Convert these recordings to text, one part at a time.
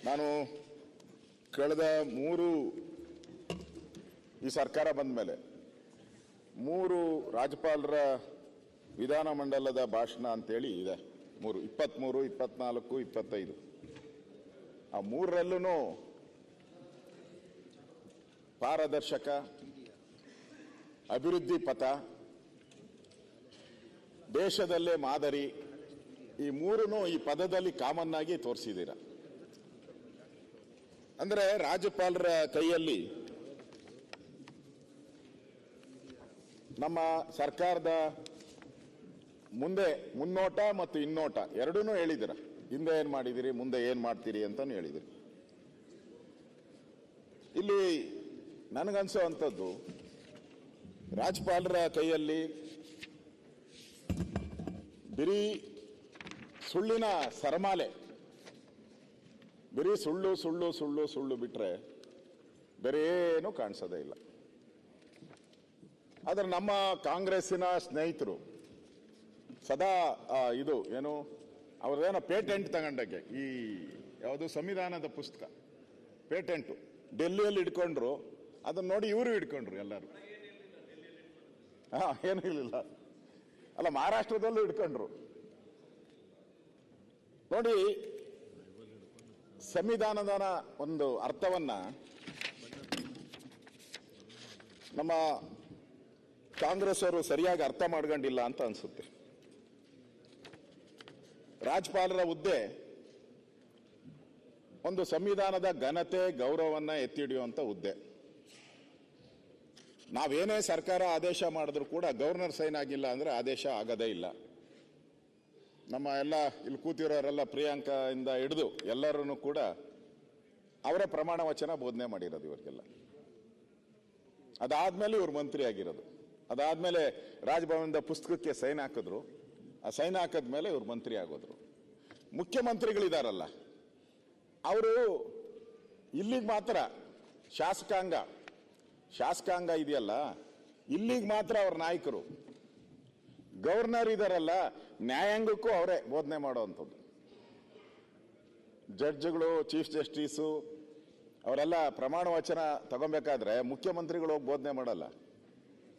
ನಾನು ಕಳೆದ ಈ ಸರ್ಕಾರ ಬಂದ ಮೇಲೆ 3 ರಾಜ್ಯಪಾಲರ ವಿಧಾನಮಂಡಲದ ಭಾಷಣ ಅಂತೇಳಿ ಇದೆ. 23, 24, 25. ಆ 3ರಲ್ಲೂ ಪಾರದರ್ಶಕ, ಅಭಿವೃದ್ಧಿ ಪಥ, ದೇಶದಲ್ಲೇ ಮಾದರಿ, ಈ 3 ಈ ಪದದಲ್ಲಿ ಕಾಮನ್ ಆಗಿ ತೋರಿಸಿದ್ದೀರ. ಅಂದ್ರೆ ರಾಜ್ಯಪಾಲರ ಕೈಯಲ್ಲಿ ನಮ್ಮ ಸರ್ಕಾರದ ಮುನ್ನೋಟ ಮತ್ತು ಹಿನ್ನೋಟ ಎರಡನ್ನೂ ಹೇಳಿದಿರ. ಹಿಂದೆ ಏನ್ ಮಾಡಿದಿರಿ, ಮುಂದೆ ಏನ್ ಮಾಡ್ತೀರಿ ಅಂತಾನು ಹೇಳಿದಿರಿ. ಇಲ್ಲಿ ನನಗನ್ಸೋ ಅಂಥದ್ದು, ರಾಜ್ಯಪಾಲರ ಕೈಯಲ್ಲಿ ಬರೀ ಸುಳ್ಳಿನ ಸರಮಾಲೆ, ಬರೀ ಸುಳ್ಳು ಸುಳ್ಳು ಸುಳ್ಳು ಸುಳ್ಳು ಬಿಟ್ರೆ ಬೇರೆ ಏನು ಕಾಣಿಸೋದೇ ಇಲ್ಲ. ಆದ್ರೆ ನಮ್ಮ ಕಾಂಗ್ರೆಸ್ಸಿನ ಸ್ನೇಹಿತರು ಸದಾ ಇದು ಏನು ಅವ್ರದ್ದೇನೋ ಪೇಟೆಂಟ್ ತಗೊಂಡಾಗೆ, ಈ ಯಾವುದು ಸಂವಿಧಾನದ ಪುಸ್ತಕ ಪೇಟೆಂಟು ಡೆಲ್ಲಿಯಲ್ಲಿ ಇಟ್ಕೊಂಡ್ರು, ಅದನ್ನ ನೋಡಿ ಇವರು ಇಟ್ಕೊಂಡ್ರು ಎಲ್ಲರೂ. ಏನೂ ಇರಲಿಲ್ಲ, ಅಲ್ಲ ಮಹಾರಾಷ್ಟ್ರದಲ್ಲೂ ಇಟ್ಕೊಂಡ್ರು. ನೋಡಿ, ಸಂವಿಧಾನದ ಒಂದು ಅರ್ಥವನ್ನ ನಮ್ಮ ಕಾಂಗ್ರೆಸ್ ಅವರು ಸರಿಯಾಗಿ ಅರ್ಥ ಮಾಡ್ಕೊಂಡಿಲ್ಲ ಅಂತ ಅನ್ಸುತ್ತೆ. ರಾಜ್ಯಪಾಲರ ಹುದ್ದೆ ಒಂದು ಸಂವಿಧಾನದ ಘನತೆ ಗೌರವವನ್ನ ಎತ್ತಿ ಹಿಡಿಯುವಂತ ಹುದ್ದೆ. ನಾವೇನೇ ಸರ್ಕಾರ ಆದೇಶ ಮಾಡಿದ್ರು ಕೂಡ ಗವರ್ನರ್ ಸೈನ್ ಆಗಿಲ್ಲ ಅಂದ್ರೆ ಆದೇಶ ಆಗದೇ ಇಲ್ಲ. ನಮ್ಮ ಎಲ್ಲ ಇಲ್ಲಿ ಕೂತಿರೋರೆಲ್ಲ ಪ್ರಿಯಾಂಕಾ ಇಂದ ಹಿಡಿದು ಎಲ್ಲರೂ ಕೂಡ ಅವರೇ ಪ್ರಮಾಣ ವಚನ ಬೋಧನೆ ಮಾಡಿರೋದು ಇವರಿಗೆಲ್ಲ. ಅದಾದ್ಮೇಲೆ ಇವ್ರು ಮಂತ್ರಿ ಆಗಿರೋದು. ಅದಾದ್ಮೇಲೆ ರಾಜಭವನದ ಪುಸ್ತಕಕ್ಕೆ ಸೈನ್ ಹಾಕಿದ್ರು. ಆ ಸೈನ್ ಹಾಕದ್ಮೇಲೆ ಇವ್ರು ಮಂತ್ರಿ ಆಗೋದ್ರು. ಮುಖ್ಯಮಂತ್ರಿಗಳಿದಾರಲ್ಲ, ಅವರು ಇಲ್ಲಿಗೆ ಮಾತ್ರ ಶಾಸಕಾಂಗ ಇದೆಯಲ್ಲ, ಇಲ್ಲಿಗೆ ಮಾತ್ರ ಅವ್ರ ನಾಯಕರು. ಗವರ್ನರ್ ಇದಾರಲ್ಲ, ನ್ಯಾಯಾಂಗಕ್ಕೂ ಅವರೇ ಬೋಧನೆ ಮಾಡುವಂಥದ್ದು. ಜಡ್ಜ್ಗಳು, ಚೀಫ್ ಜಸ್ಟಿಸು ಅವರೆಲ್ಲ ಪ್ರಮಾಣ ವಚನ ತಗೊಬೇಕಾದ್ರೆ ಮುಖ್ಯಮಂತ್ರಿಗಳು ಹೋಗಿ ಬೋಧನೆ ಮಾಡಲ್ಲ,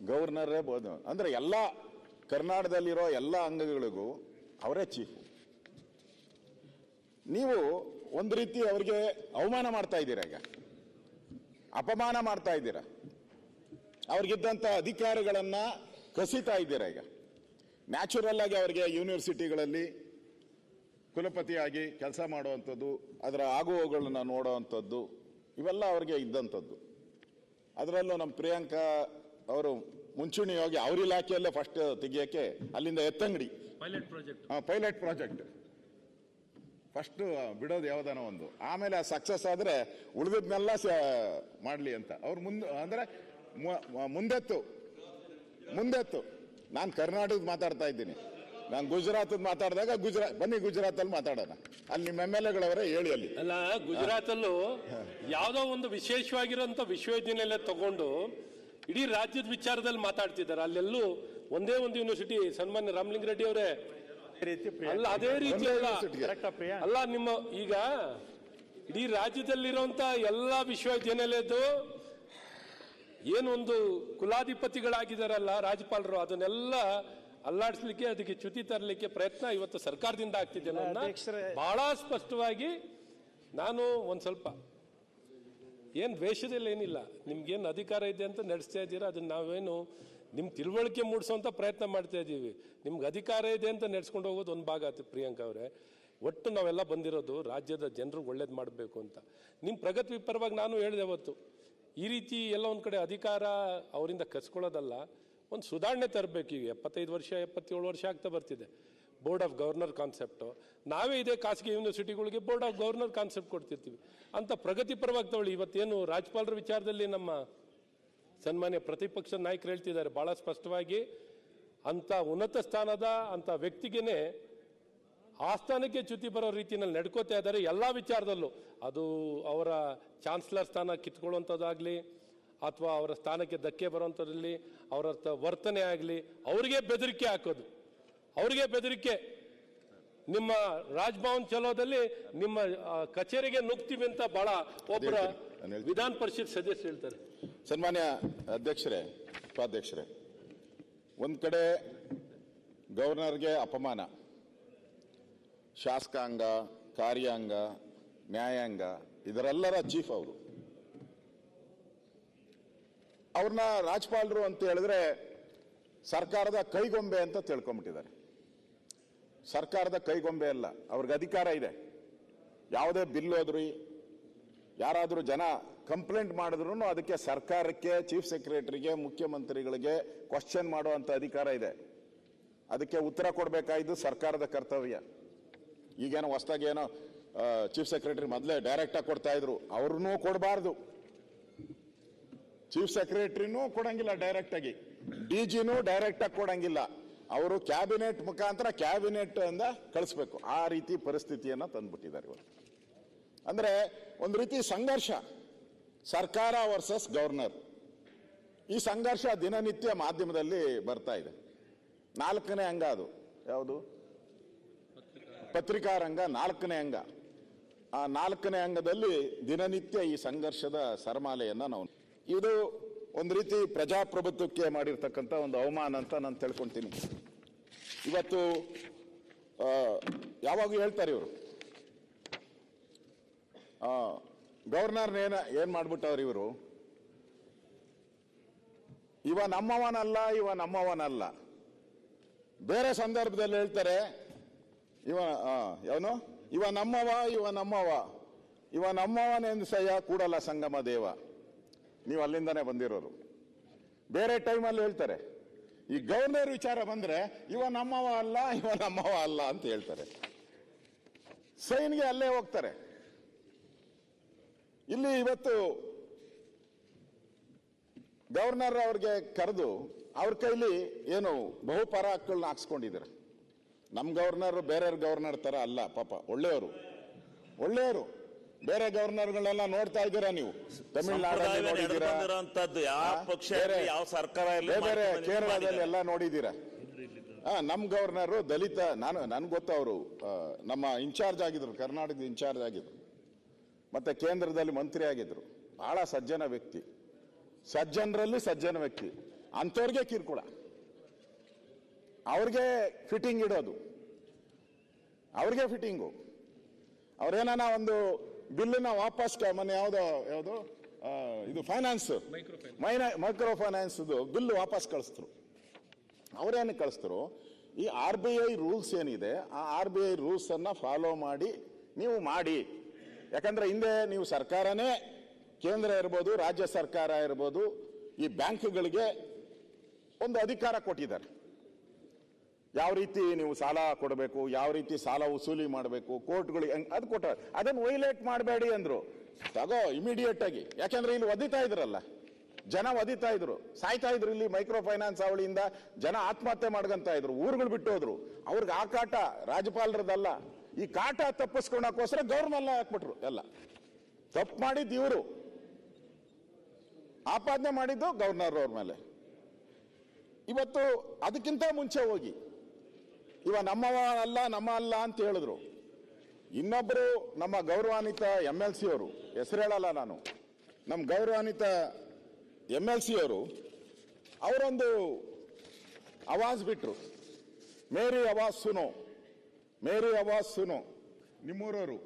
ಗವರ್ನರೇ ಬೋಧನೆ. ಅಂದ್ರೆ ಎಲ್ಲ ಕರ್ನಾಟಕದಲ್ಲಿರೋ ಎಲ್ಲ ಅಂಗಗಳಿಗೂ ಅವರೇ ಚೀಫ್. ನೀವು ಒಂದು ರೀತಿ ಅವರಿಗೆ ಅವಮಾನ ಮಾಡ್ತಾ ಇದ್ದೀರಾ, ಈಗ ಅಪಮಾನ ಮಾಡ್ತಾ ಇದ್ದೀರಾ, ಅವ್ರಿಗಿದ್ದಂಥ ಅಧಿಕಾರಗಳನ್ನ ಕಸಿತಾ ಇದ್ದೀರಾ. ಈಗ ನ್ಯಾಚುರಲ್ ಆಗಿ ಅವರಿಗೆ ಯೂನಿವರ್ಸಿಟಿಗಳಲ್ಲಿ ಕುಲಪತಿಯಾಗಿ ಕೆಲಸ ಮಾಡುವಂಥದ್ದು, ಅದರ ಆಗುವೋಗಳನ್ನ ನೋಡುವಂಥದ್ದು, ಇವೆಲ್ಲ ಅವ್ರಿಗೆ ಇದ್ದಂಥದ್ದು. ಅದರಲ್ಲೂ ನಮ್ಮ ಪ್ರಿಯಾಂಕಾ ಅವರು ಮುಂಚೂಣಿ ಹೋಗಿ ಅವ್ರ ಇಲಾಖೆಯಲ್ಲೇ ಫಸ್ಟ್ ತೆಗಿಯಕ್ಕೆ ಅಲ್ಲಿಂದ ಎತ್ತಂಗಡಿ ಪೈಲಟ್ ಪ್ರಾಜೆಕ್ಟ್ ಫಸ್ಟ್ ಬಿಡೋದು ಯಾವ್ದಾನ ಒಂದು, ಆಮೇಲೆ ಸಕ್ಸಸ್ ಆದ್ರೆ ಉಳಿದದ್ನೆಲ್ಲ ಮಾಡ್ಲಿ ಅಂತ ಅವ್ರು ಅಂದ್ರೆ ಮುಂದೆತ್ತು. ನಾನು ಕರ್ನಾಟಕದ ಮಾತಾಡ್ತಾ ಇದ್ದೀನಿ, ನಾನು ಗುಜರಾತ್ ಮಾತಾಡಿದಾಗ ಬನ್ನಿ ಗುಜರಾತ್ ಅಲ್ಲಿ ಮಾತಾಡೋಣ, ಅಲ್ಲಿ ನಿಮ್ಮ MLA ಗಳವರೇ ಹೇಳಿ. ಅಲ್ಲಿ ಅಲ್ಲ, ಗುಜರಾತ್ ಅಲ್ಲೂ ಯಾವ್ದೋ ಒಂದು ವಿಶೇಷವಾಗಿರೋಂಥ ವಿಶ್ವವಿದ್ಯಾನಿಲಯ ತಗೊಂಡು ಇಡೀ ರಾಜ್ಯದ ವಿಚಾರದಲ್ಲಿ ಮಾತಾಡ್ತಿದ್ದಾರೆ. ಅಲ್ಲೆಲ್ಲೂ ಒಂದೇ ಒಂದು ಯೂನಿವರ್ಸಿಟಿ ಸನ್ಮಾನ್ಯ ರಾಮಲಿಂಗಾರೆಡ್ಡಿ ಅವರೇ ಅಲ್ಲ, ಅದೇ ರೀತಿ ಅಲ್ಲ. ನಿಮ್ಮ ಈಗ ಇಡೀ ರಾಜ್ಯದಲ್ಲಿರುವಂತ ಎಲ್ಲಾ ವಿಶ್ವವಿದ್ಯಾನಿಲಯದ್ದು ಏನೊಂದು ಕುಲಾಧಿಪತಿಗಳಾಗಿದ್ದಾರಲ್ಲ ರಾಜ್ಯಪಾಲರು, ಅದನ್ನೆಲ್ಲ ಅಲ್ಲಾಡಿಸ್ಲಿಕ್ಕೆ, ಅದಕ್ಕೆ ಚ್ಯುತಿ ತರಲಿಕ್ಕೆ ಪ್ರಯತ್ನ ಇವತ್ತು ಸರ್ಕಾರದಿಂದ ಆಗ್ತಿದೆ. ಬಹಳ ಸ್ಪಷ್ಟವಾಗಿ ನಾನು ಒಂದ್ ಸ್ವಲ್ಪ ಏನ್ ದ್ವೇಷದಲ್ಲಿ ಏನಿಲ್ಲ, ನಿಮ್ಗೇನು ಅಧಿಕಾರ ಇದೆ ಅಂತ ನಡೆಸ್ತಾ ಇದ್ದೀರಾ, ಅದನ್ನ ನಾವೇನು ನಿಮ್ ತಿಳುವಳಿಕೆ ಮೂಡಿಸುವಂತ ಪ್ರಯತ್ನ ಮಾಡ್ತಾ ಇದ್ದೀವಿ. ನಿಮ್ಗೆ ಅಧಿಕಾರ ಇದೆ ಅಂತ ನಡೆಸ್ಕೊಂಡು ಹೋಗೋದು ಒಂದು ಭಾಗ ಆಯ್ತು. ಪ್ರಿಯಾಂಕಾ ಅವರೇ, ಒಟ್ಟು ನಾವೆಲ್ಲ ಬಂದಿರೋದು ರಾಜ್ಯದ ಜನರು ಒಳ್ಳೇದು ಮಾಡಬೇಕು ಅಂತ. ನಿಮ್ಮ ಪ್ರಗತಿ ಪರವಾಗಿ ನಾನು ಹೇಳಿದೆ ಅವತ್ತು, ಈ ರೀತಿ ಎಲ್ಲ ಒಂದ್ ಕಡೆ ಅಧಿಕಾರ ಅವರಿಂದ ಕಸ್ಕೊಳ್ಳೋದಲ್ಲ, ಒಂದು ಸುಧಾರಣೆ ತರಬೇಕು. ಈಗ 75 ವರ್ಷ 77 ವರ್ಷ ಆಗ್ತಾ ಬರ್ತಿದೆ. ಬೋರ್ಡ್ ಆಫ್ ಗವರ್ನರ್ ಕಾನ್ಸೆಪ್ಟು ನಾವೇ ಇದೆ ಖಾಸಗಿ ಯೂನಿವರ್ಸಿಟಿಗಳಿಗೆ ಬೋರ್ಡ್ ಆಫ್ ಗವರ್ನರ್ ಕಾನ್ಸೆಪ್ಟ್ ಕೊಡ್ತಿರ್ತೀವಿ ಅಂತ ಪ್ರಗತಿ ಪರವಾಗಿ ತಗೊಳ್ಳಿ. ಇವತ್ತೇನು ರಾಜ್ಯಪಾಲರ ವಿಚಾರದಲ್ಲಿ ನಮ್ಮ ಸನ್ಮಾನ್ಯ ಪ್ರತಿಪಕ್ಷ ನಾಯಕರು ಹೇಳ್ತಿದ್ದಾರೆ ಬಹಳ ಸ್ಪಷ್ಟವಾಗಿ, ಅಂತ ಉನ್ನತ ಸ್ಥಾನದ ಅಂತ ವ್ಯಕ್ತಿಗೇನೆ ಆಸ್ಥಾನಕ್ಕೆ ಚ್ಯುತಿ ಬರೋ ರೀತಿಯಲ್ಲಿ ನಡ್ಕೋತಾ ಇದ್ದಾರೆ ಎಲ್ಲ ವಿಚಾರದಲ್ಲೂ. ಅದು ಅವರ ಚಾನ್ಸಲರ್ ಸ್ಥಾನ ಕಿತ್ಕೊಳ್ಳುವಂಥದ್ದಾಗಲಿ ಅಥವಾ ಅವರ ಸ್ಥಾನಕ್ಕೆ ಧಕ್ಕೆ ಬರುವಂಥದ್ರಲ್ಲಿ ಅವರ ವರ್ತನೆ ಆಗಲಿ, ಅವರಿಗೆ ಬೆದರಿಕೆ ಹಾಕೋದು, ಅವರಿಗೆ ಬೆದರಿಕೆ. ನಿಮ್ಮ ರಾಜಭವನ್ ಚಲೋದಲ್ಲಿ ನಿಮ್ಮ ಕಚೇರಿಗೆ ನುಗ್ತೀವಿ ಅಂತ ಬಹಳ ಒಬ್ಬರ ವಿಧಾನ ಪರಿಷತ್ ಸದಸ್ಯರು ಹೇಳ್ತಾರೆ. ಸನ್ಮಾನ್ಯ ಅಧ್ಯಕ್ಷರೇ, ಉಪಾಧ್ಯಕ್ಷರೇ, ಒಂದ್ ಕಡೆ ಗವರ್ನರ್ಗೆ ಅಪಮಾನ, ಶಾಸಕಾಂಗ, ಕಾರ್ಯಾಂಗ, ನ್ಯಾಯಾಂಗ ಇದರೆಲ್ಲರ ಚೀಫ್ ಅವರು. ಅವ್ರನ್ನ ರಾಜ್ಯಪಾಲರು ಅಂತ ಹೇಳಿದ್ರೆ ಸರ್ಕಾರದ ಕೈಗೊಂಬೆ ಅಂತ ತಿಳ್ಕೊಂಡ್ಬಿಟ್ಟಿದ್ದಾರೆ. ಸರ್ಕಾರದ ಕೈಗೊಂಬೆ ಅಲ್ಲ, ಅವ್ರಿಗೆ ಅಧಿಕಾರ ಇದೆ. ಯಾವುದೇ ಬಿಲ್ ಹೋದ್ರಿ, ಯಾರಾದರೂ ಜನ ಕಂಪ್ಲೇಂಟ್ ಮಾಡಿದ್ರು ಅದಕ್ಕೆ ಸರ್ಕಾರಕ್ಕೆ, ಚೀಫ್ ಸೆಕ್ರೆಟರಿಗೆ, ಮುಖ್ಯಮಂತ್ರಿಗಳಿಗೆ ಕ್ವಶನ್ ಮಾಡುವಂತ ಅಧಿಕಾರ ಇದೆ. ಅದಕ್ಕೆ ಉತ್ತರ ಕೊಡಬೇಕಾಯ್ದು ಸರ್ಕಾರದ ಕರ್ತವ್ಯ. ಈಗೇನೋ ಹೊಸದಾಗಿ ಏನೋ ಚೀಫ್ ಸೆಕ್ರೆಟರಿ ಮೊದಲೇ ಡೈರೆಕ್ಟ್ ಆಗಿ ಕೊಡ್ತಾ ಇದ್ರು, ಅವ್ರನ್ನೂ ಕೊಡಬಾರ್ದು. ಚೀಫ್ ಸೆಕ್ರೆಟರಿನೂ ಕೊಡಂಗಿಲ್ಲ ಡೈರೆಕ್ಟ್ ಆಗಿ, ಡಿಜಿನೂ ಡೈರೆಕ್ಟ್ ಆಗಿ ಕೊಡಂಗಿಲ್ಲ. ಅವರು ಕ್ಯಾಬಿನೆಟ್ ಮುಖಾಂತರ ಕ್ಯಾಬಿನೆಟ್ ಅಂದ ಕಳಿಸ್ಬೇಕು. ಆ ರೀತಿ ಪರಿಸ್ಥಿತಿಯನ್ನ ತಂದ್ಬಿಟ್ಟಿದ್ದಾರೆ ಇವತ್ತು. ಅಂದ್ರೆ ಒಂದು ರೀತಿ ಸಂಘರ್ಷ, ಸರ್ಕಾರ ವರ್ಸಸ್ ಗವರ್ನರ್. ಈ ಸಂಘರ್ಷ ದಿನನಿತ್ಯ ಮಾಧ್ಯಮದಲ್ಲಿ ಬರ್ತಾ ಇದೆ. 4ನೇ ಅಂಗ ಅದು ಯಾವುದು? ಪತ್ರಿಕಾ ರಂಗ 4ನೇ ಅಂಗ. ಆ 4ನೇ ಅಂಗದಲ್ಲಿ ದಿನನಿತ್ಯ ಈ ಸಂಘರ್ಷದ ಸರಮಾಲೆಯನ್ನ ನಾವು, ಇದು ಒಂದು ರೀತಿ ಪ್ರಜಾಪ್ರಭುತ್ವಕ್ಕೆ ಮಾಡಿರ್ತಕ್ಕಂಥ ಒಂದು ಅವಮಾನ ಅಂತ ನಾನು ತಿಳ್ಕೊಂತೀನಿ. ಇವತ್ತು ಯಾವಾಗೂ ಹೇಳ್ತಾರೆ ಇವರು, ಗವರ್ನರ್ ಏನ್ ಮಾಡ್ಬಿಟ್ಟವ್ರು ಇವರು, ಇವ ನಮ್ಮವನಲ್ಲ, ಇವ ನಮ್ಮವನಲ್ಲ. ಬೇರೆ ಸಂದರ್ಭದಲ್ಲಿ ಹೇಳ್ತಾರೆ ಇವನು ಇವ ನಮ್ಮವ, ಇವ ನಮ್ಮವ, ಇವ ನಮ್ಮವನೆಂದಸಯ್ಯ ಕೂಡಲ ಸಂಗಮ ದೇವ. ನೀವು ಅಲ್ಲಿಂದಾನೆ ಬಂದಿರೋರು. ಬೇರೆ ಟೈಮಲ್ಲಿ ಹೇಳ್ತಾರೆ. ಈ ಗವರ್ನರ್ ವಿಚಾರ ಬಂದ್ರೆ ಇವ ನಮ್ಮವ ಅಲ್ಲ, ಇವ ನಮ್ಮವ ಅಲ್ಲ ಅಂತ ಹೇಳ್ತಾರೆ. ಸೈನ್ಗೆ ಅಲ್ಲೇ ಹೋಗ್ತಾರೆ. ಇಲ್ಲಿ ಇವತ್ತು ಗವರ್ನರ್ ಅವ್ರಿಗೆ ಕರೆದು ಅವ್ರ ಕೈಲಿ ಏನು ಬಹುಪರ ಹಕ್ಕುಗಳನ್ನ ಹಾಕ್ಸ್ಕೊಂಡಿದ್ದಾರೆ. ನಮ್ ಗವರ್ನರ್ ಬೇರೆ ಗವರ್ನರ್ ತರ ಅಲ್ಲ, ಪಾಪ ಒಳ್ಳೆಯವರು, ಒಳ್ಳೆಯವರು. ಬೇರೆ ಗವರ್ನರ್ಗಳೆಲ್ಲ ನೋಡ್ತಾ ಇದ್ದೀರಾ ನೀವು, ತಮಿಳುನಾಡಲ್ಲಿ ನೋಡಿದ್ದೀರಾ, ಬೇರೆ ಕೇರಳದಲ್ಲಿ ಎಲ್ಲ ನೋಡಿದ್ದೀರಾ. ನಮ್ ಗವರ್ನರ್ ದಲಿತ, ನನ್ಗೆ ಗೊತ್ತು, ಅವರು ನಮ್ಮ ಇನ್ಚಾರ್ಜ್ ಆಗಿದ್ರು, ಕರ್ನಾಟಕದ ಇನ್ಚಾರ್ಜ್ ಆಗಿದ್ರು, ಮತ್ತೆ ಕೇಂದ್ರದಲ್ಲಿ ಮಂತ್ರಿ ಆಗಿದ್ರು. ಬಹಳ ಸಜ್ಜನ ವ್ಯಕ್ತಿ, ಸಜ್ಜನರಲ್ಲಿ ಸಜ್ಜನ ವ್ಯಕ್ತಿ. ಅಂಥವ್ರಿಗೆ ಕಿರುಕುಳ, ಅವ್ರಿಗೆ ಫಿಟ್ಟಿಂಗ್ ಇಡೋದು, ಅವ್ರಿಗೆ ಫಿಟ್ಟಿಂಗು. ಅವ್ರೇನ ಒಂದು ಬಿಲ್ಲನ್ನ ವಾಪಸ್ ಮೊನ್ನೆ ಯಾವುದು ಇದು ಫೈನಾನ್ಸ್, ಮೈಕ್ರೋ ಫೈನಾನ್ಸ್ ಬಿಲ್ ವಾಪಸ್ ಕಳಿಸ್ತರು. ಅವ್ರೇನು ಕಳಿಸ್ತರು, ಈ RBI ರೂಲ್ಸ್ ಏನಿದೆ ಆ RBI ರೂಲ್ಸ್ ಅನ್ನ ಫಾಲೋ ಮಾಡಿ ನೀವು ಮಾಡಿ. ಯಾಕಂದ್ರೆ ಹಿಂದೆ ನೀವು ಸರ್ಕಾರನೇ, ಕೇಂದ್ರ ಇರ್ಬೋದು, ರಾಜ್ಯ ಸರ್ಕಾರ ಇರ್ಬೋದು, ಈ ಬ್ಯಾಂಕ್ಗಳಿಗೆ ಒಂದು ಅಧಿಕಾರ ಕೊಟ್ಟಿದ್ದಾರೆ. ಯಾವ ರೀತಿ ನೀವು ಸಾಲ ಕೊಡಬೇಕು, ಯಾವ ರೀತಿ ಸಾಲ ವಸೂಲಿ ಮಾಡಬೇಕು, ಕೋರ್ಟ್ಗಳಿಗೆ ಅದು ಕೊಟ್ಟ. ಅದನ್ನು ವೈಲೇಟ್ ಮಾಡಬೇಡಿ ಅಂದ್ರು. ತಗೋ ಇಮಿಡಿಯೇಟ್ ಆಗಿ. ಯಾಕಂದ್ರೆ ಇಲ್ಲಿ ಒದಿತಾ ಇದ್ರಲ್ಲ, ಜನ ಒದಿತಾ ಇದ್ರು, ಸಾಯ್ತಾ ಇದ್ರು. ಇಲ್ಲಿ ಮೈಕ್ರೋ ಫೈನಾನ್ಸ್ ಅವಳಿಯಿಂದ ಜನ ಆತ್ಮಹತ್ಯೆ ಮಾಡ್ಕೊಂತ ಇದ್ರು, ಊರುಗಳು ಬಿಟ್ಟು ಹೋದ್ರು. ಅವ್ರಿಗೆ ಆ ಕಾಟ ರಾಜ್ಯಪಾಲರದಲ್ಲ. ಈ ಕಾಟ ತಪ್ಪಿಸ್ಕೊಳಕ್ಕೋಸ್ಕರ ಗವರ್ನರ್ ಹಾಕ್ಬಿಟ್ರು. ಎಲ್ಲ ತಪ್ಪು ಮಾಡಿದ್ದು ಇವರು, ಆಪಾದನೆ ಮಾಡಿದ್ದು ಗವರ್ನರ್ ಅವ್ರ ಮೇಲೆ. ಇವತ್ತು ಅದಕ್ಕಿಂತ ಮುಂಚೆ ಹೋಗಿ ಇವ ನಮ್ಮವ ಅಲ್ಲ, ನಮ್ಮ ಅಲ್ಲ ಅಂತ ಹೇಳಿದ್ರು. ಇನ್ನೊಬ್ರು ನಮ್ಮ ಗೌರವಾನ್ವಿತ MLC ಅವರು, ಹೆಸರು ಹೇಳಲ್ಲ ನಾನು, ನಮ್ಮ ಗೌರವಾನ್ವಿತ MLC ಅವರು ಅವರೊಂದು ಆವಾಜ್ ಬಿಟ್ರು, ಮೇರಿ ಆವಾಜ್ ಸುನೋ, ಮೇರಿ ಆವಾಜ್ ಸುನೋ. ನಿಮ್ಮೂರವರು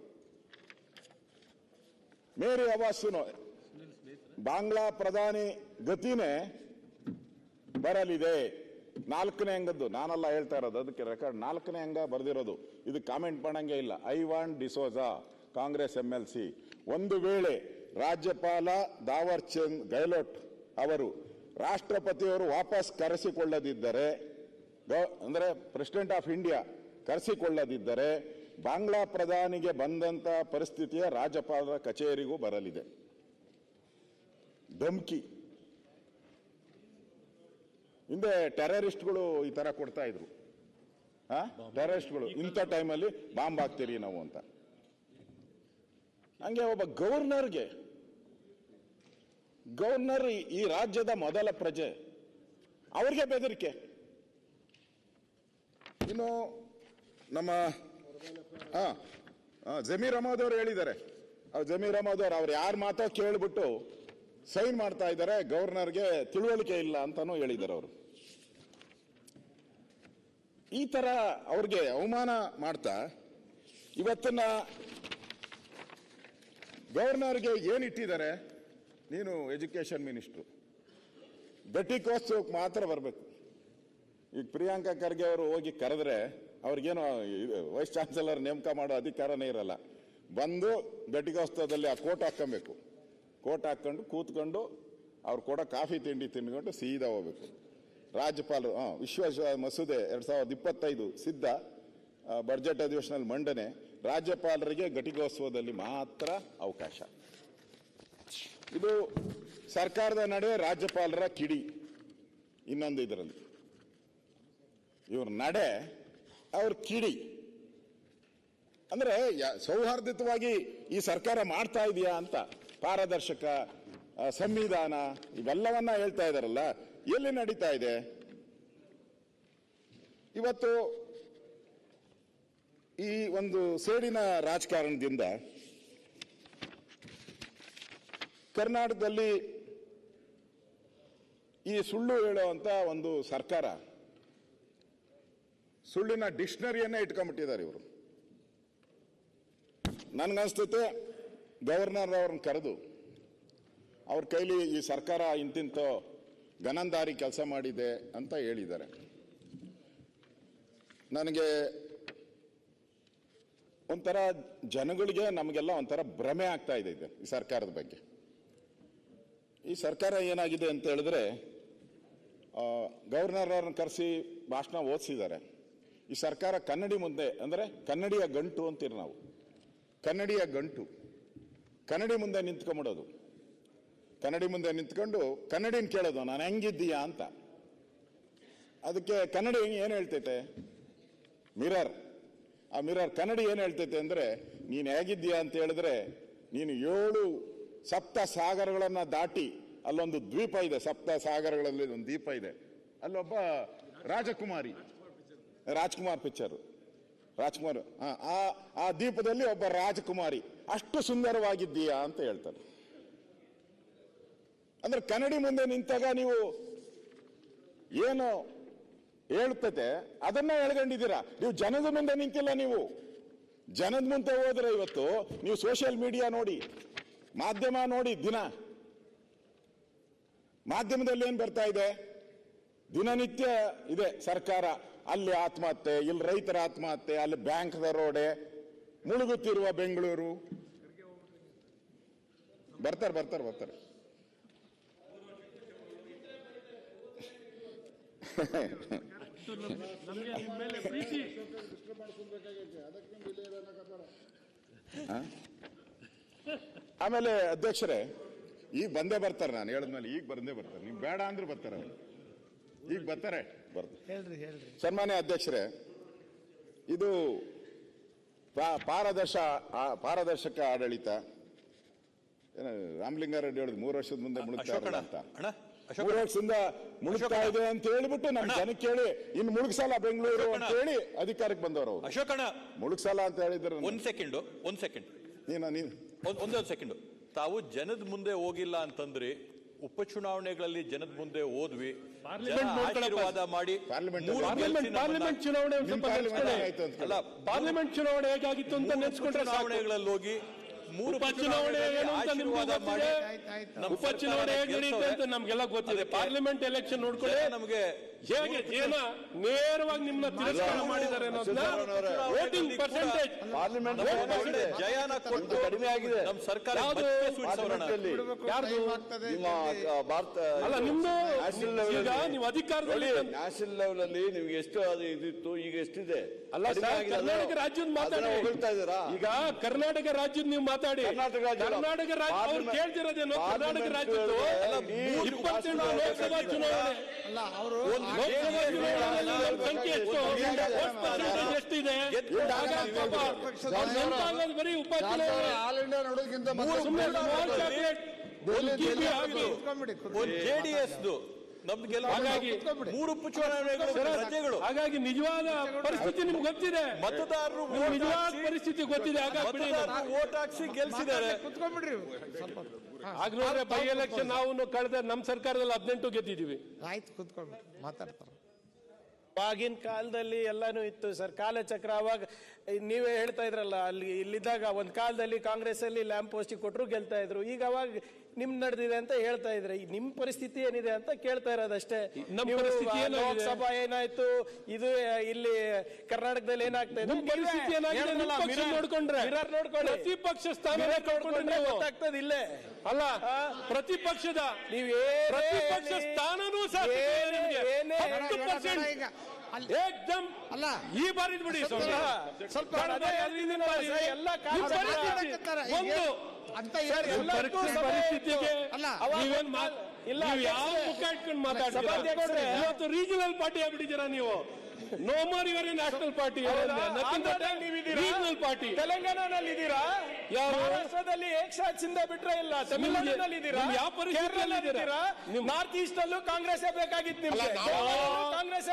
ಮೇರಿ ಆವಾಜ್ ಸುನೋ. ಬಾಂಗ್ಲಾ ಪ್ರಧಾನಿ ಗತಿನೇ ಬರಲಿದೆ. 4ನೇ ಅಂಗದ್ದು, ನಾನಲ್ಲ ಹೇಳ್ತಾ ಇರೋದು, ಅದಕ್ಕೆ ರೆಕಾರ್ಡ್ 4ನೇ ಅಂಗ ಬರೆದಿರೋದು. ಇದು ಕಾಮೆಂಟ್ ಮಾಡಂಗೆ ಇಲ್ಲ. ಐವಾನ್ ಡಿಸೋಜಾ, ಕಾಂಗ್ರೆಸ್ MLC. ಒಂದು ವೇಳೆ ರಾಜ್ಯಪಾಲ ದಾವರ್ ಚಂದ್ ಗೆಹ್ಲೋಟ್ ಅವರು ರಾಷ್ಟ್ರಪತಿಯವರು ವಾಪಸ್ ಕರೆಸಿಕೊಳ್ಳದಿದ್ದರೆ, ಅಂದ್ರೆ ಪ್ರೆಸಿಡೆಂಟ್ ಆಫ್ ಇಂಡಿಯಾ ಕರೆಸಿಕೊಳ್ಳದಿದ್ದರೆ, ಬಾಂಗ್ಲಾ ಪ್ರಧಾನಿಗೆ ಬಂದಂತ ಪರಿಸ್ಥಿತಿಯ ರಾಜ್ಯಪಾಲರ ಕಚೇರಿಗೂ ಬರಲಿದೆ. ಧಮ್ಕಿ. ಹಿಂದೆ ಟೆರರಿಸ್ಟ್ಗಳು ಈ ತರ ಕೊಡ್ತಾ ಇದ್ರು. ಟೆರರಿಸ್ಟ್ಗಳು ಇಂಥ ಟೈಮಲ್ಲಿ ಬಾಂಬ್ ಹಾಕ್ತೀರಿ ನಾವು ಅಂತ. ಹಂಗೆ ಒಬ್ಬ ಗವರ್ನರ್ ಈ ರಾಜ್ಯದ ಮೊದಲ ಪ್ರಜೆ, ಅವ್ರಿಗೆ ಬೆದರಿಕೆ. ಇನ್ನು ನಮ್ಮ ಜಮೀರ್ ಅಹಮದ್ ಅವರು ಹೇಳಿದ್ದಾರೆ. ಜಮೀರ್ ಅಹಮದ್ ಅವ್ರು ಯಾರ ಮಾತೋ ಕೇಳ್ಬಿಟ್ಟು ಸೈನ್ ಮಾಡ್ತಾ ಇದ್ದಾರೆ, ಗವರ್ನರ್ಗೆ ತಿಳುವಳಿಕೆ ಇಲ್ಲ ಅಂತಾನೂ ಹೇಳಿದ್ದಾರೆ ಅವರು. ಈ ತರ ಅವ್ರಿಗೆ ಅವಮಾನ ಮಾಡ್ತಾ ಇವತ್ತನ್ನ ಗವರ್ನರ್ಗೆ ಏನಿಟ್ಟಿದ್ದಾರೆ, ನೀನು ಎಜುಕೇಶನ್ ಮಿನಿಸ್ಟ್ರು, ಘಟಿಕೋತ್ಸವಕ್ಕೆ ಮಾತ್ರ ಬರಬೇಕು. ಈಗ ಪ್ರಿಯಾಂಕಾ ಖರ್ಗೆ ಅವರು ಹೋಗಿ ಕರೆದ್ರೆ ಅವ್ರಿಗೇನು ವೈಸ್ ಚಾನ್ಸಲರ್ ನೇಮಕ ಮಾಡೋ ಅಧಿಕಾರನೇ ಇರಲ್ಲ. ಬಂದು ಘಟಿಕೋತ್ಸವದಲ್ಲಿ ಆ ಕೋಟ್ ಹಾಕೊಬೇಕು, ಕೋಟ್ ಹಾಕೊಂಡು ಕೂತ್ಕೊಂಡು ಅವ್ರು ಕೊಡೋ ಕಾಫಿ ತಿಂಡಿ ತಿನ್ಕೊಂಡು ಸೀದಾ ಹೋಗ್ಬೇಕು. ರಾಜ್ಯಪಾಲರು ವಿಶ್ವ ಮಸೂದೆ 2025 ಸಿದ್ಧ, ಬಜೆಟ್ ಅಧಿವೇಶನದಲ್ಲಿ ಮಂಡನೆ, ರಾಜ್ಯಪಾಲರಿಗೆ ಘಟಿಕೋತ್ಸವದಲ್ಲಿ ಮಾತ್ರ ಅವಕಾಶ. ಇದು ಸರ್ಕಾರದ ನಡೆ, ರಾಜ್ಯಪಾಲರ ಕಿಡಿ. ಇನ್ನೊಂದು ಇದರಲ್ಲಿ ಇವ್ರ ನಡೆ, ಅವ್ರ ಕಿಡಿ. ಅಂದ್ರೆ ಸೌಹಾರ್ದಯುತವಾಗಿ ಈ ಸರ್ಕಾರ ಮಾಡ್ತಾ ಇದೆಯಾ ಅಂತ, ಪಾರದರ್ಶಕ, ಸಂವಿಧಾನ ಇವೆಲ್ಲವನ್ನ ಹೇಳ್ತಾ ಇದಾರಲ್ಲ, ಎಲ್ಲಿ ನಡೀತಾ ಇದೆ ಇವತ್ತು? ಈ ಒಂದು ಸೇಡಿನ ರಾಜಕಾರಣದಿಂದ ಕರ್ನಾಟಕದಲ್ಲಿ ಈ ಸುಳ್ಳು ಹೇಳುವಂತ ಒಂದು ಸರ್ಕಾರ, ಸುಳ್ಳಿನ ಡಿಕ್ಷನರಿಯನ್ನೇ ಇಟ್ಕೊಂಡ್ಬಿಟ್ಟಿದ್ದಾರೆ ಇವರು. ನನ್ಗನ್ಸ್ತೈತೆ ಗವರ್ನರ್ ಅವ್ರನ್ನ ಕರೆದು ಅವ್ರ ಕೈಲಿ ಈ ಸರ್ಕಾರ ಇಂತಿಂತ ಗನಂದಾರಿ ಕೆಲಸ ಮಾಡಿದೆ ಅಂತ ಹೇಳಿದ್ದಾರೆ. ನನಗೆ ಒಂಥರ ಜನಗಳಿಗೆ, ನಮಗೆಲ್ಲ ಒಂಥರ ಭ್ರಮೆ ಆಗ್ತಾ ಇದೆ ಈ ಸರ್ಕಾರದ ಬಗ್ಗೆ. ಈ ಸರ್ಕಾರ ಏನಾಗಿದೆ ಅಂತ ಹೇಳಿದ್ರೆ, ಗವರ್ನರ್ ಅವ್ರನ್ನ ಕರೆಸಿ ಭಾಷಣ ಓದಿಸಿದ್ದಾರೆ. ಈ ಸರ್ಕಾರ ಕನ್ನಡಿ ಮುಂದೆ, ಅಂದ್ರೆ ಕನ್ನಡಿಯ ಗಂಟು ಅಂತೀರಿ ನಾವು, ಕನ್ನಡಿಯ ಗಂಟು, ಕನ್ನಡಿ ಮುಂದೆ ನಿಂತ್ಕೊಂಡ್ಬಿಡೋದು. ಕನ್ನಡಿ ಮುಂದೆ ನಿಂತ್ಕೊಂಡು ಕನ್ನಡಿನ ಕೇಳೋದು, ನಾನು ಹೆಂಗಿದ್ದೀಯಾ ಅಂತ. ಅದಕ್ಕೆ ಕನ್ನಡಿ ಏನು ಹೇಳ್ತೈತೆ? ಮಿರರ್. ಆ ಮಿರರ್ ಕನ್ನಡಿ ಏನು ಹೇಳ್ತೈತೆ ಅಂದ್ರೆ, ನೀನು ಹೇಗಿದ್ದೀಯಾ ಅಂತ ಹೇಳಿದ್ರೆ, ನೀನು 7 ಸಪ್ತ ಸಾಗರಗಳನ್ನ ದಾಟಿ, ಅಲ್ಲೊಂದು ದ್ವೀಪ ಇದೆ, ಸಪ್ತ ಸಾಗರಗಳಲ್ಲಿ ಒಂದು ದ್ವೀಪ ಇದೆ, ಅಲ್ಲೊಬ್ಬ ರಾಜಕುಮಾರಿ, ರಾಜ್ಕುಮಾರ್ ಪಿಕ್ಚರ್, ರಾಜ್ಕುಮಾರ್, ಆ ದ್ವೀಪದಲ್ಲಿ ಒಬ್ಬ ರಾಜಕುಮಾರಿ, ಅಷ್ಟು ಸುಂದರವಾಗಿದ್ದೀಯಾ ಅಂತ ಹೇಳ್ತಾರೆ. ಅಂದ್ರೆ ಕನ್ನಡಿ ಮುಂದೆ ನಿಂತಾಗ ನೀವು ಏನು ಹೇಳ್ತತೆ ಅದನ್ನ ಎಳ್ಕೊಂಡಿದ್ದೀರಾ. ನೀವು ಜನದ ಮುಂದೆ ನಿಂತಿಲ್ಲ. ನೀವು ಜನದ ಮುಂದೆ ಹೋದ್ರೆ ಇವತ್ತು ನೀವು ಸೋಷಿಯಲ್ ಮೀಡಿಯಾ ನೋಡಿ, ಮಾಧ್ಯಮ ನೋಡಿ, ದಿನ ಮಾಧ್ಯಮದಲ್ಲಿ ಏನ್ ಬರ್ತಾ ಇದೆ? ದಿನನಿತ್ಯ ಇದೆ ಸರ್ಕಾರ, ಅಲ್ಲಿ ಆತ್ಮಹತ್ಯೆ, ಇಲ್ಲಿ ರೈತರ ಆತ್ಮಹತ್ಯೆ, ಅಲ್ಲಿ ಬ್ಯಾಂಕ್ ದರೋಡೆ, ಮುಳುಗುತ್ತಿರುವ ಬೆಂಗಳೂರು. ಬರ್ತಾರೆ ಬರ್ತಾರೆ ಬರ್ತಾರೆ ಆಮೇಲೆ ಅಧ್ಯಕ್ಷರೇ, ಈಗ ಬಂದೇ ಬರ್ತಾರೆ. ನಾನು ಹೇಳಿದ್ಮೇಲೆ ಈಗ ಬಂದೇ ಬರ್ತಾರೆ. ನೀವು ಬೇಡ ಅಂದ್ರೆ ಬರ್ತಾರೆ ಅವರು, ಈಗ ಬರ್ತಾರೆ. ಸನ್ಮಾನ್ಯ ಅಧ್ಯಕ್ಷರೇ, ಇದು ಪಾರದರ್ಶಕ ಆಡಳಿತ. ರಾಮಲಿಂಗಾರೆಡ್ಡಿ ಹೇಳಿದ್ರು 3 ವರ್ಷದ ಮುಂದೆ ಮುಳುಗ್ತಾ ಇರಲ್ಲ ಅಂತ. 3 ವರ್ಷದಿಂದ ಮುಳುಗ್ತಾ ಇದೆ ಅಂತ ಹೇಳಿಬಿಟ್ಟು ನಮ್ಮ ಜನಕ್ಕೆ ಹೇಳಿ ಇನ್ನು ಮುಳುಗ್ಸಲ್ಲ ಬೆಂಗಳೂರು ಅಂತ ಹೇಳಿ ಅಧಿಕಾರಕ್ಕೆ ಬಂದವರು. ಅಶೋಕಣ್ಣ, ಮುಳುಗ್ಸಲ್ಲ ಅಂತ ಹೇಳಿದ್ರು. ಒಂದ್ ಸೆಕೆಂಡ್ ಒಂದೇ ಸೆಕೆಂಡ್. ತಾವು ಜನದ ಮುಂದೆ ಹೋಗಿಲ್ಲ ಅಂತಂದ್ರಿ, ಉಪಚುನಾವಣೆಗಳಲ್ಲಿ ಜನದ ಮುಂದೆ ಹೋದ್ವಿ, ಆಶೀರ್ವಾದ ಮಾಡಿ. ಪಾರ್ಲಿಮೆಂಟ್ ಚುನಾವಣೆ ಪಾರ್ಲಿಮೆಂಟ್ ಚುನಾವಣೆ ಹೇಗಾಗಿತ್ತು ಅಂತ ನೆನೆಸ್ಕೊಂಡ್ರೆ, ಚುನಾವಣೆಗಳಲ್ಲಿ ಹೋಗಿ 3 ಉಪಚುನಾವಣೆ ಏನು ಅಂತ ನಿಮ್ಗೆ ಮಾಡಿ, ಉಪಚುನಾವಣೆ ಹೇಗೆ ನಡೆಯುತ್ತೆ ಅಂತ ನಮ್ಗೆಲ್ಲ ಗೊತ್ತಿದೆ. ಪಾರ್ಲಿಮೆಂಟ್ ಎಲೆಕ್ಷನ್ ನೋಡ್ಕೊಳ್ಳಿ, ನಮಗೆ ಹೇಗೆ ಜನ ನೇರವಾಗಿ ನಿಮ್ಮನ್ನ ತಿರಸ್ಕಾರ ಮಾಡಿದ್ದಾರೆ ಅನ್ನೋದನ್ನ ವೋಟಿಂಗ್ ಪರ್ಸೆಂಟೇಜ್ ಜಯನ ಕೊಟ್ಟು ಕಡಿಮೆ ಆಗಿದೆ ನಮ್ಮ ಸರ್ಕಾರ. ಅಲ್ಲ, ನಿಮ್ದು ಈಗ ನೀವು ಅಧಿಕಾರದಲ್ಲಿ ನ್ಯಾಷನಲ್ ಲೆವೆಲ್ ಅಲ್ಲಿ ನಿಮ್ಗೆ ಎಷ್ಟು ಇದಿತ್ತು, ಈಗ ಎಷ್ಟಿದೆ? ಅಲ್ಲ ಸರ್, ಕರ್ನಾಟಕ ರಾಜ್ಯದ ಮಾತಾಡಿ. ಈಗ ಕರ್ನಾಟಕ ರಾಜ್ಯದ ನೀವು ಮಾತಾಡಿ. ಕರ್ನಾಟಕ ರಾಜ್ಯ ಅವ್ರು ಕೇಳ್ತಿರೋದೇನು? ಕರ್ನಾಟಕ ರಾಜ್ಯದ್ದು 20 ಲೋಕಸಭಾ ಚುನಾವಣೆ, ಲೋಕಸಭಾ ಚುನಾವಣೆಯಲ್ಲಿ ಸಂಖ್ಯೆ ಎಷ್ಟು, ಎಷ್ಟಿದೆ? ಬರೀ ಉಪಚುನಾವಣೆ ಜೆಡಿಎಸ್ ನಮ್ಗೆ ಹಾಗಾಗಿ 3 ಉಪಚುನಾವಣೆಗಳು ರಜೆಗಳು. ಹಾಗಾಗಿ ನಿಜವಾದ ಪರಿಸ್ಥಿತಿ ನಿಮ್ಗೆ ಗೊತ್ತಿದೆ, ಮತದಾರರು ನಿಜವಾದ ಪರಿಸ್ಥಿತಿ ಗೊತ್ತಿದೆ. ಹಾಗಾಗಿ ವೋಟ್ ಹಾಕ್ಸಿ ಗೆಲ್ಸಿದ್ದಾರೆ. ಆಗ್ಲೂ ಬೈ ಎಲೆಕ್ಷನ್ ನಾವು ಕಳೆದ ನಮ್ಮ ಸರ್ಕಾರದಲ್ಲಿ 18 ಗೆದ್ದಿದ್ದೀವಿ. ಆಯ್ತು ಕೂತ್ಕೊಂಡು ಮಾತಾಡ್ತಾರೆ. ಆಗಿನ ಕಾಲದಲ್ಲಿ ಎಲ್ಲಾನು ಇತ್ತು ಸರ್, ಕಾಲಚಕ್ರ. ಅವಾಗ ನೀವೇ ಹೇಳ್ತಾ ಇದ್ರಲ್ಲ, ಅಲ್ಲಿ ಇಲ್ಲಿದ್ದಾಗ ಒಂದ್ ಕಾಲದಲ್ಲಿ ಕಾಂಗ್ರೆಸ್ ಅಲ್ಲಿ ಲ್ಯಾಂಪ್ ಪೋಸ್ಟ್ ಕೊಟ್ಟರು ಗೆಲ್ತಾ ಇದ್ರು. ಈಗ ಅವಾಗ ನಿಮ್ ನಡೆದಿದೆ ಅಂತ ಹೇಳ್ತಾ ಇದ್ರೆ, ಈಗ ನಿಮ್ ಪರಿಸ್ಥಿತಿ ಏನಿದೆ ಅಂತ ಕೇಳ್ತಾ ಇರೋದಷ್ಟೇ. ನಮ್ಮ ಪರಿಸ್ಥಿತಿ ಏನಾಗಿದೆ? ಲೋಕಸಭಾ ಏನಾಯ್ತು, ಇದು ಇಲ್ಲಿ ಕರ್ನಾಟಕದಲ್ಲಿ ಏನಾಗ್ತಾ ಇದೆ, ಪರಿಸ್ಥಿತಿ ಏನಾಗಿದೆ ನೋಡ್ಕೊಂಡ್ರೆ ಪ್ರತಿಪಕ್ಷ ಸ್ಥಾನ ಗೊತ್ತಾಗ್ತದೆ. ಇಲ್ಲೇ ಅಲ್ಲ, ಪ್ರತಿಪಕ್ಷದ ಪ್ರತಿಪಕ್ಷ ಸ್ಥಾನನೂ ಸಹ ಏಕ್ದಮ್ ಅಲ್ಲ ಈ ಬಾರಿ ಬಿಡಿ. ಸ್ವಲ್ಪ ಎಲ್ಲ ಪರಿಸ್ಥಿತಿಗೆ ಅಲ್ಲ ಇಲ್ಲ, ಯಾವ ಮುಖ ಇಟ್ಕೊಂಡು ಮಾತಾಡ್ತೀರಾ? ಇವತ್ತು ರೀಜನಲ್ ಪಾರ್ಟಿ ಆಗ್ಬಿಟ್ಟಿದ್ದೀರಾ ನೀವು. ನೋ ಮೋರ್ ಇವರೇ ನ್ಯಾಷನಲ್ ಪಾರ್ಟಿ, ರೀಜನಲ್ ಪಾರ್ಟಿ. ತೆಲಂಗಾಣದಲ್ಲಿ ಇದ್ದೀರಾ, ಮಹಾರಾಷ್ಟ್ರದಲ್ಲಿ ಏಕಸಾಥ್ ಶಿಂದೆ ಬಿಟ್ರೆ ಇಲ್ಲ, ತಮಿಳುನಾಡಿನಲ್ಲಿ ಇದ್ದೀರಾ, ಯಾವ ಪರಿಸ್ಥಿತಿಯಲ್ಲಿ ಇದ್ದೀರಾ? ನಾರ್ತ್ ಈಸ್ಟ್ ಅಲ್ಲೂ ಕಾಂಗ್ರೆಸ್ ಬೇಕಾಗಿತ್ತು ನಿಮ್ಗೆ, ಕಾಂಗ್ರೆಸ್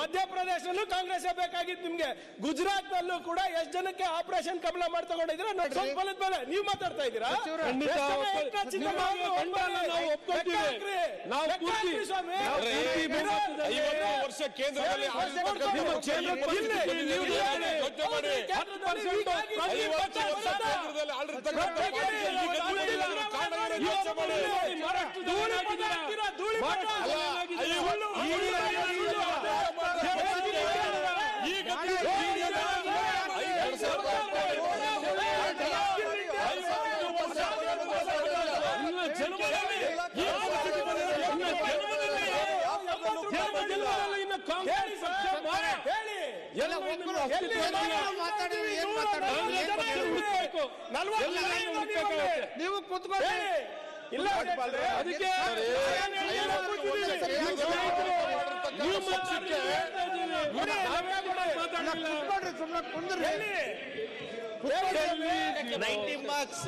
ಮಧ್ಯಪ್ರದೇಶದಲ್ಲೂ ಕಾಂಗ್ರೆಸ್ ಬೇಕಾಗಿತ್ತು ನಿಮ್ಗೆ, ಗುಜರಾತ್ ನಲ್ಲೂ ಕೂಡ ಎಷ್ಟು ಜನಕ್ಕೆ ಆಪರೇಷನ್ ಕಮಲ ಮಾಡಿ ತಗೊಂಡಿದ್ದೀರಾ? ಸ್ವಲ್ಪ ಮೇಲೆ ನೀವು ಮಾತಾಡ್ತಾ ಇದ್ದೀರಾ. ವರ್ಷ ಕೇಂದ್ರದಲ್ಲಿ ನೀವು ಕೂತ್ಕೊಳ್ಳಿ. ಇಲ್ಲ ಅದಕ್ಕೆ ಸುಮ್ಮನೆ ಕುಂದ್ರಿ. ಡೆಲ್ಲಿ ಮಾರ್ಕ್ಸ್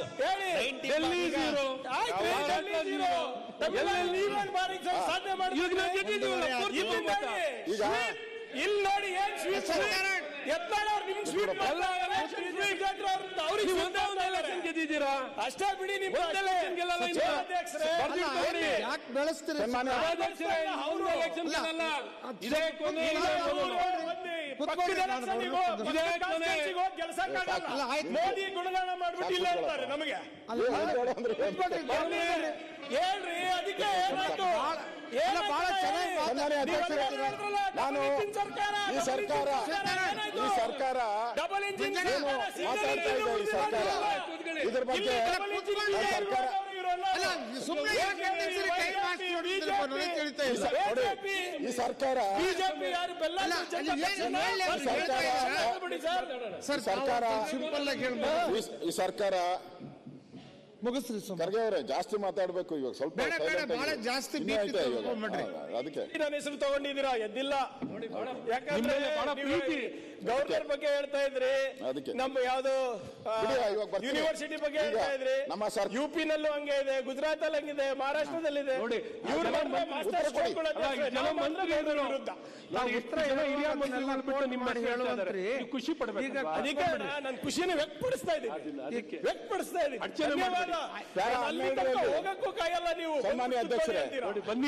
ಸಾಧನೆ ಮಾಡಿ ಇಲ್ಲಿ ನೋಡಿ ಏನ್ ಸ್ವೀಟ್ ಗೆದ್ದಿದ್ದೀರಾ ಅಷ್ಟೇ ಬಿಡಿ. ನಿಮ್ ಯಾಕೆ ಬೆಳೆಸ್ತೀರಿ? ಮೋದಿ ಗುಣಗಾನ ಮಾಡ್ಬಿಟ್ಟು ಇಲ್ಲ ಅಂತಾರೆ ನಮಗೆ. ಹೇಳ್ರಿ, ಅದಕ್ಕೆ ಏನಾಯ್ತು? ಬಹಳ ಚೆನ್ನಾಗಿ ನಾನು ಈ ಸರ್ಕಾರ ಡಬಲ್ ಇಂಜಿನ್ ಮಾತಾಡ್ತಾ ಇದೆ. ಈ ಸರ್ಕಾರ ಇದ್ರ ಬಗ್ಗೆ ಸರ್ಕಾರ ಈ ಸರ್ಕಾರ ಸಿಂಪಲ್ ಆಗಿ ಈ ಸರ್ಕಾರ ಮುಗಿಸ್ರಿ. ಖರ್ಗೆ ಅವರೇ ಜಾಸ್ತಿ ಮಾತಾಡ್ಬೇಕು ಇವಾಗ, ಸ್ವಲ್ಪ ಬಹಳ ಜಾಸ್ತಿ ಅದಕ್ಕೆ ನನ್ನ ಹೆಸರು ತಗೊಂಡಿದ್ದೀರಾ, ಎದ್ದಿಲ್ಲ. ಯಾಕಂದ್ರೆ ಗವರ್ನರ್ ಬಗ್ಗೆ ಹೇಳ್ತಾ ಇದ್ರಿ, ನಮ್ಮ ಯಾವ್ದು ಯೂನಿವರ್ಸಿಟಿ ಬಗ್ಗೆ ಹೇಳ್ತಾ ಇದ್ರಿ. ಯುಪಿ ನಲ್ಲೂ ಹಂಗೆ ಇದೆ, ಗುಜರಾತ್ ಅಲ್ಲಿ ಹಂಗಿದೆ, ಮಹಾರಾಷ್ಟ್ರದಲ್ಲಿದೆ. ಖುಷಿ ಪಡ್ಬೇಕು. ಅದಕ್ಕೆ ನಾನು ಖುಷಿನ ವ್ಯಕ್ತಪಡಿಸ್ತಾ ಇದ್ದೀನಿ. ಹೋಗಕ್ಕೂ ಕಾಯಲ್ಲ ನೀವು. ಸನ್ಮಾನ್ಯ ಅಧ್ಯಕ್ಷರೇ, ಬನ್ನಿ.